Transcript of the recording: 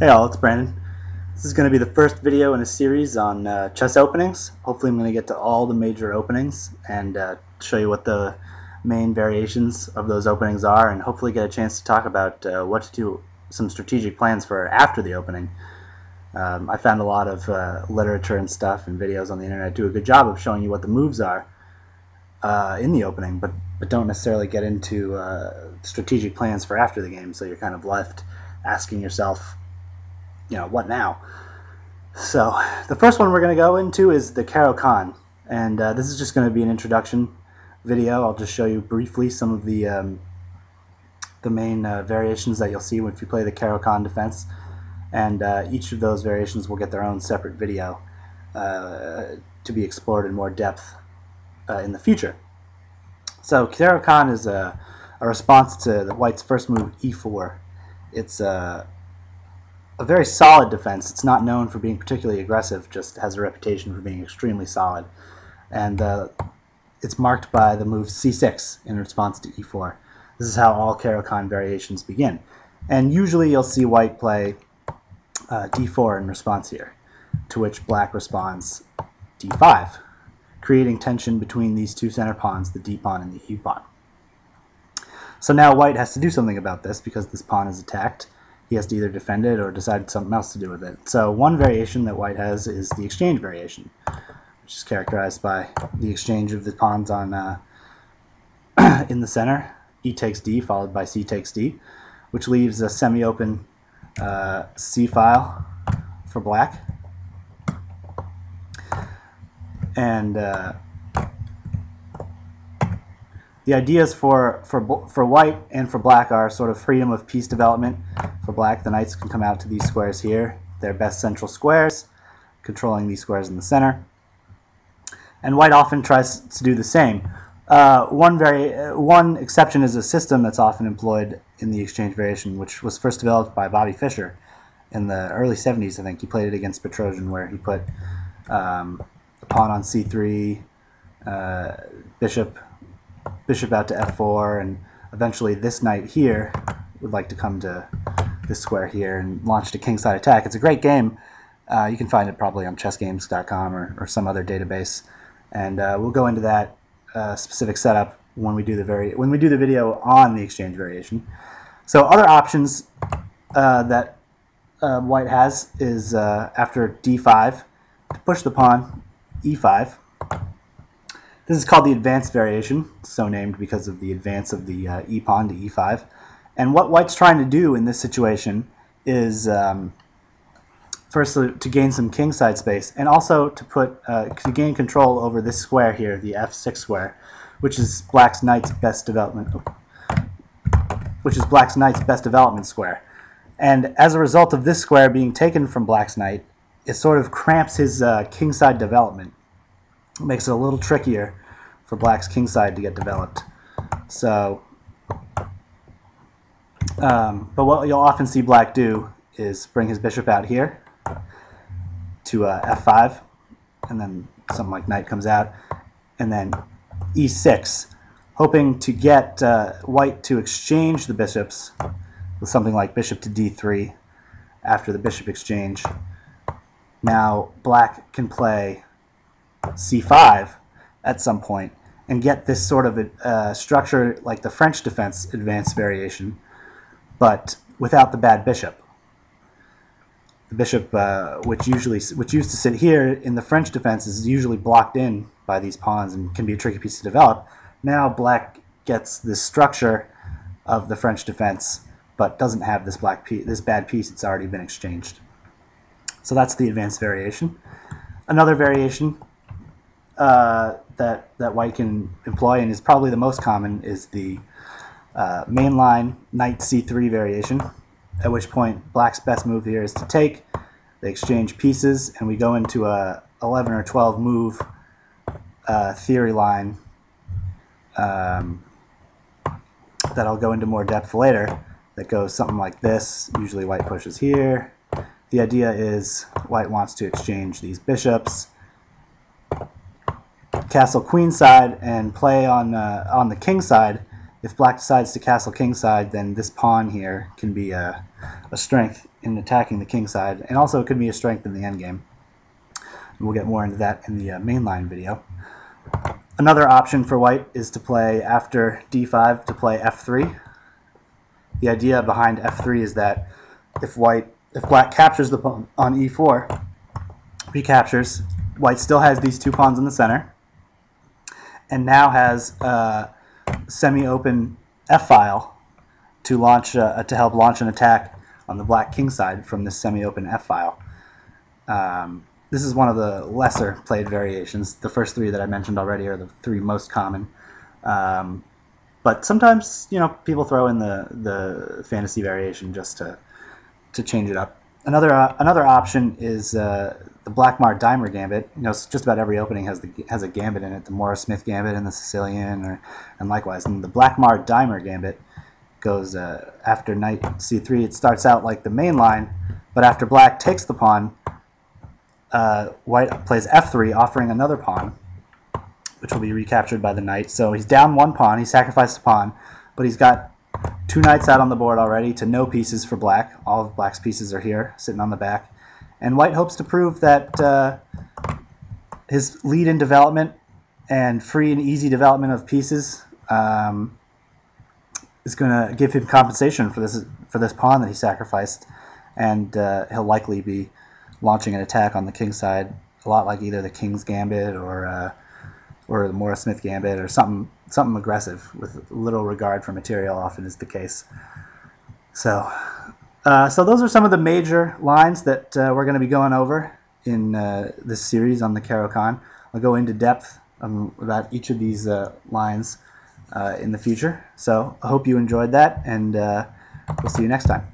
Hey all, it's Brandon. This is going to be the first video in a series on chess openings. Hopefully I'm going to get to all the major openings and show you what the main variations of those openings are, and hopefully get a chance to talk about what to do, some strategic plans for after the opening. I found a lot of literature and stuff and videos on the internet do a good job of showing you what the moves are in the opening, but don't necessarily get into strategic plans for after the game, so you're kind of left asking yourself, what now? So the first one we're going to go into is the Caro-Kann, and this is just going to be an introduction video. I'll just show you briefly some of the main variations that you'll see if you play the Caro-Kann defense, and each of those variations will get their own separate video to be explored in more depth in the future. So Caro-Kann is a response to the white's first move, e4. It's a very solid defense. It's not known for being particularly aggressive, just has a reputation for being extremely solid. And it's marked by the move c6 in response to e4. This is how all Caro-Kann variations begin. And usually you'll see white play d4 in response here, to which black responds d5, creating tension between these two center pawns, the d pawn and the e pawn. So now white has to do something about this because this pawn is attacked. He has to either defend it or decide something else to do with it. So one variation that white has is the exchange variation, which is characterized by the exchange of the pawns on in the center, e takes d followed by c takes d, which leaves a semi-open c file for black. And the ideas for white and for black are sort of freedom of piece development. For black, the knights can come out to these squares here, their best central squares, controlling these squares in the center. And white often tries to do the same. One exception is a system that's often employed in the exchange variation, which was first developed by Bobby Fischer in the early 70s, I think. He played it against Petrosian, where he put the pawn on c3, bishop out to f4, and eventually this knight here would like to come to this square here and launched a kingside attack. It's a great game. You can find it probably on chessgames.com or some other database, and we'll go into that specific setup when we do the video on the exchange variation. So other options that white has is after d5 to push the pawn e5. This is called the advanced variation, so named because of the advance of the e pawn to e5. And what white's trying to do in this situation is first to gain some kingside space, and also to gain control over this square here, the f6 square, which is black's knight's best development square. And as a result of this square being taken from black's knight, it sort of cramps his kingside development. It makes it a little trickier for black's kingside to get developed. So, but what you'll often see black do is bring his bishop out here to f5, and then something like knight comes out, and then e6, hoping to get white to exchange the bishops with something like bishop to d3 after the bishop exchange. Now black can play c5 at some point and get this sort of structure like the French defense advanced variation, but without the bad bishop. The bishop, which used to sit here in the French defense, is usually blocked in by these pawns and can be a tricky piece to develop. Now black gets this structure of the French defense, but doesn't have this bad piece. It's already been exchanged. So that's the advanced variation. Another variation that white can employ, and is probably the most common, is the mainline knight c3 variation, at which point black's best move here is to take. They exchange pieces, and we go into a 11 or 12 move theory line that I'll go into more depth later, that goes something like this. Usually white pushes here. The idea is white wants to exchange these bishops, castle queen side, and play on the king side. If black decides to castle king side, then this pawn here can be a strength in attacking the king side, and also it could be a strength in the endgame. We'll get more into that in the mainline video. Another option for white is to play after d5 to play f3. The idea behind f3 is that if black captures the pawn on e4, recaptures, white still has these two pawns in the center, and now has a semi-open f-file to help launch an attack on the black king side from this semi-open f-file. This is one of the lesser played variations. The first three that I mentioned already are the three most common. But sometimes, people throw in the fantasy variation just to change it up. Another option is the Blackmar-Dimer gambit. Just about every opening has a gambit in it. The Morris-Smith gambit and the Sicilian, and likewise. And the Blackmar-Dimer gambit goes after knight c3. It starts out like the main line, but after black takes the pawn, white plays f3, offering another pawn, which will be recaptured by the knight. So he's down one pawn, he sacrificed a pawn, but he's got two knights out on the board already to no pieces for black. All of black's pieces are here, sitting on the back. And white hopes to prove that his lead in development and free and easy development of pieces is going to give him compensation for this pawn that he sacrificed, and he'll likely be launching an attack on the king side, a lot like either the King's Gambit or the Morris-Smith Gambit, or something aggressive with little regard for material. Often is the case. So those are some of the major lines that we're going to be going over in this series on the Caro-Kann. I'll go into depth about each of these lines in the future. So I hope you enjoyed that, and we'll see you next time.